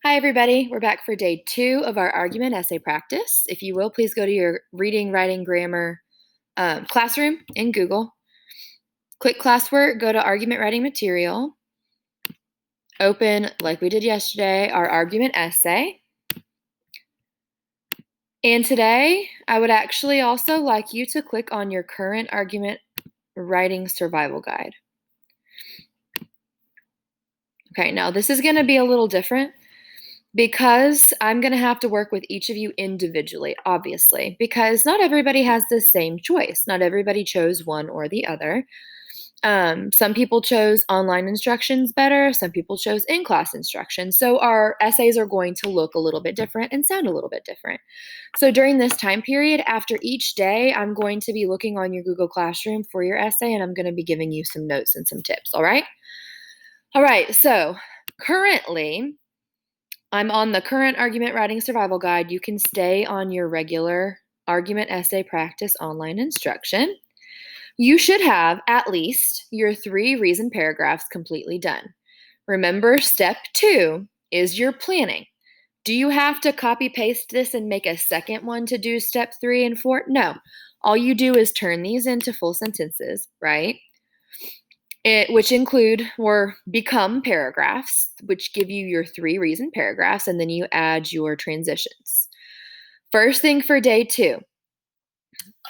Hi, everybody. We're back for day 2 of our argument essay practice. If you will, please go to your reading, writing, grammar classroom in Google. Click classwork, go to argument writing material. Open, like we did yesterday, our argument essay. And today, I would actually also like you to click on your current argument writing survival guide. Okay, now this is going to be a little different because I'm going to have to work with each of you individually, obviously, because not everybody has the same choice. Not everybody chose one or the other. Some people chose online instructions better. Some people chose in-class instruction. So our essays are going to look a little bit different and sound a little bit different. So during this time period, after each day, I'm going to be looking on your Google Classroom for your essay, and I'm going to be giving you some notes and some tips, all right? All right, so currently, I'm on the current argument writing survival guide. You can stay on your regular argument essay practice online instruction. You should have at least your 3 reason paragraphs completely done. Remember, step 2 is your planning. Do you have to copy paste this and make a second one to do step 3 and 4? No. All you do is turn these into full sentences, right? Which include or become paragraphs, which give you your 3 reason paragraphs, and then you add your transitions. First thing for day 2,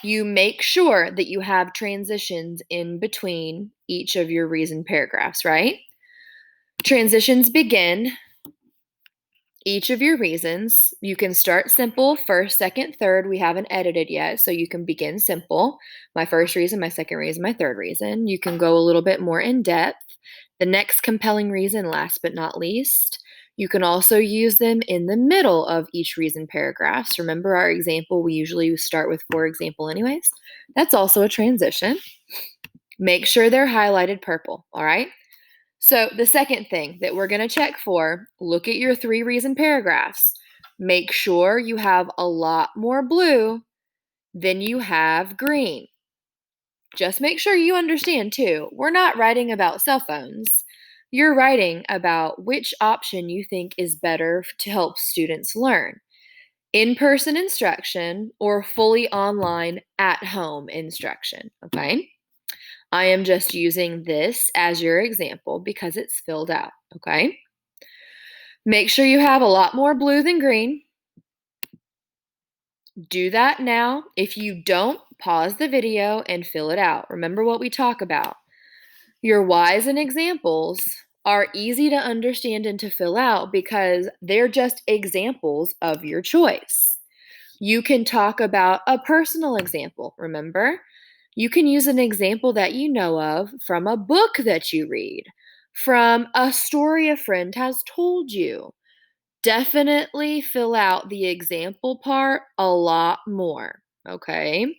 you make sure that you have transitions in between each of your reason paragraphs, right? Transitions begin each of your reasons. You can start simple, first, second, third. We haven't edited yet, so you can begin simple. My first reason, my second reason, my third reason. You can go a little bit more in depth. The next compelling reason, last but not least. You can also use them in the middle of each reason paragraphs. Remember our example, we usually start with for example anyways. That's also a transition. Make sure they're highlighted purple, all right? So the second thing that we're going to check for, look at your 3 reason paragraphs. Make sure you have a lot more blue than you have green. Just make sure you understand too, we're not writing about cell phones. You're writing about which option you think is better to help students learn. In-person instruction or fully online at-home instruction, okay? I am just using this as your example because it's filled out, okay? Make sure you have a lot more blue than green. Do that now. If you don't, pause the video and fill it out. Remember what we talk about. Your whys and examples are easy to understand and to fill out because they're just examples of your choice. You can talk about a personal example, remember? You can use an example that you know of from a book that you read, from a story a friend has told you. Definitely fill out the example part a lot more, okay?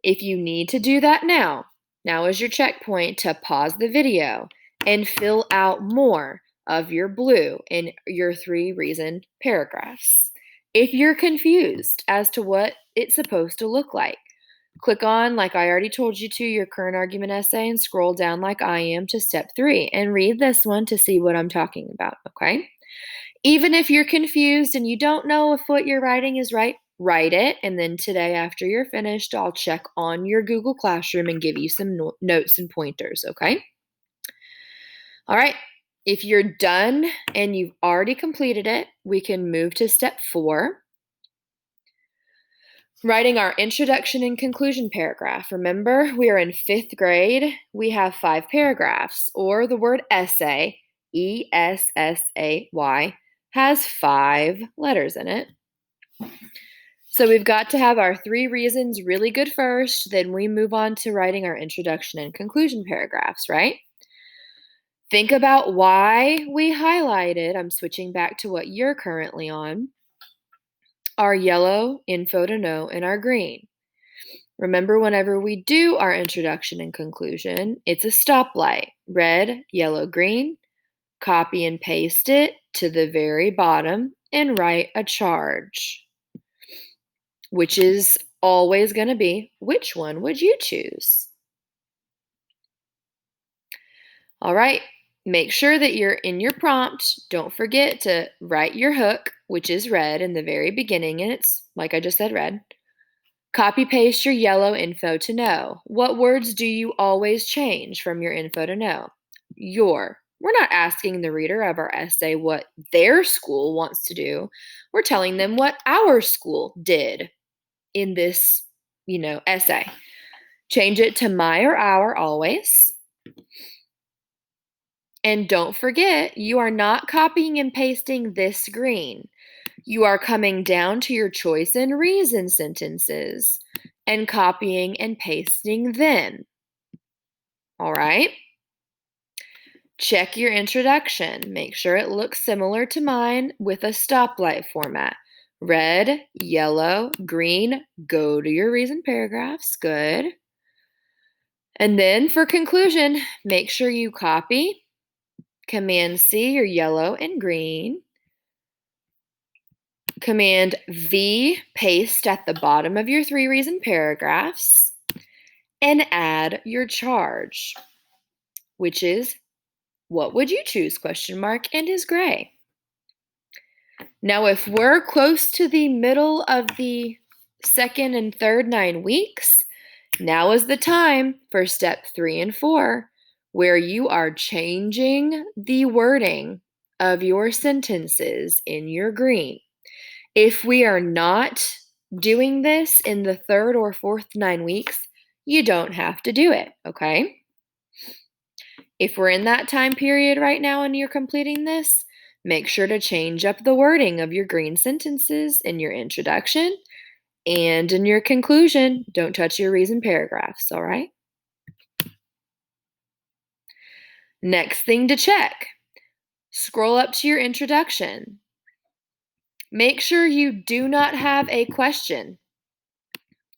If you need to do that now is your checkpoint to pause the video and fill out more of your blue in your 3 reason paragraphs. If you're confused as to what it's supposed to look like, click on, like I already told you to, your current argument essay and scroll down like I am to step 3 and read this one to see what I'm talking about, okay? Even if you're confused and you don't know if what you're writing is right, write it. And then today, after you're finished, I'll check on your Google Classroom and give you some notes and pointers, okay? All right. If you're done and you've already completed it, we can move to step 4. Writing our introduction and conclusion paragraph. Remember, we are in 5th grade. We have 5 paragraphs, or the word essay, E-S-S-A-Y, has 5 letters in it. So we've got to have our 3 reasons really good first, then we move on to writing our introduction and conclusion paragraphs, right? Think about why we highlighted, I'm switching back to what you're currently on, our yellow, info to know, and our green. Remember, whenever we do our introduction and conclusion, it's a stoplight, red, yellow, green. Copy and paste it to the very bottom and write a charge, which is always going to be, which one would you choose? All right, Make sure that you're in your prompt. Don't forget to write your hook, which is red in the very beginning, and it's, like I just said, red. Copy paste your yellow info to know. What words do you always change from your info to know? Your. We're not asking the reader of our essay what their school wants to do. We're telling them what our school did in this, essay. Change it to my or our always. And don't forget, you are not copying and pasting this green. You are coming down to your choice and reason sentences and copying and pasting them. All right? Check your introduction. Make sure it looks similar to mine with a stoplight format. Red, yellow, green. Go to your reason paragraphs. Good. And then for conclusion, make sure you copy. Command C your yellow and green. Command V, paste at the bottom of your 3 reason paragraphs, and add your charge, which is what would you choose, ? And is gray. Now, if we're close to the middle of the second and third 9 weeks, now is the time for step 3 and 4, where you are changing the wording of your sentences in your green. If we are not doing this in the third or fourth 9 weeks, you don't have to do it, okay? If we're in that time period right now and you're completing this, make sure to change up the wording of your green sentences in your introduction and in your conclusion. Don't touch your reason paragraphs, all right? Next thing to check, scroll up to your introduction. Make sure you do not have a question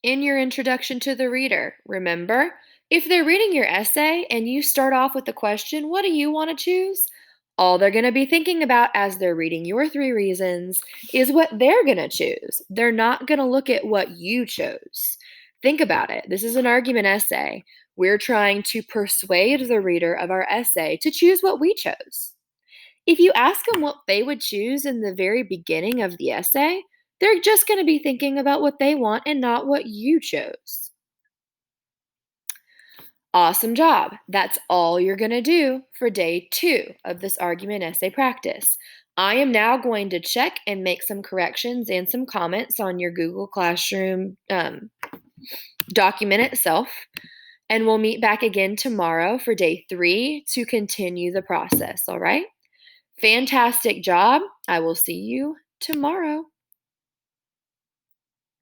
in your introduction to the reader. Remember, if they're reading your essay and you start off with the question, what do you want to choose? All they're going to be thinking about as they're reading your 3 reasons is what they're going to choose. They're not going to look at what you chose. Think about it. This is an argument essay. We're trying to persuade the reader of our essay to choose what we chose. If you ask them what they would choose in the very beginning of the essay, they're just going to be thinking about what they want and not what you chose. Awesome job. That's all you're going to do for day 2 of this argument essay practice. I am now going to check and make some corrections and some comments on your Google Classroom document itself. And we'll meet back again tomorrow for day 3 to continue the process, all right? Fantastic job. I will see you tomorrow.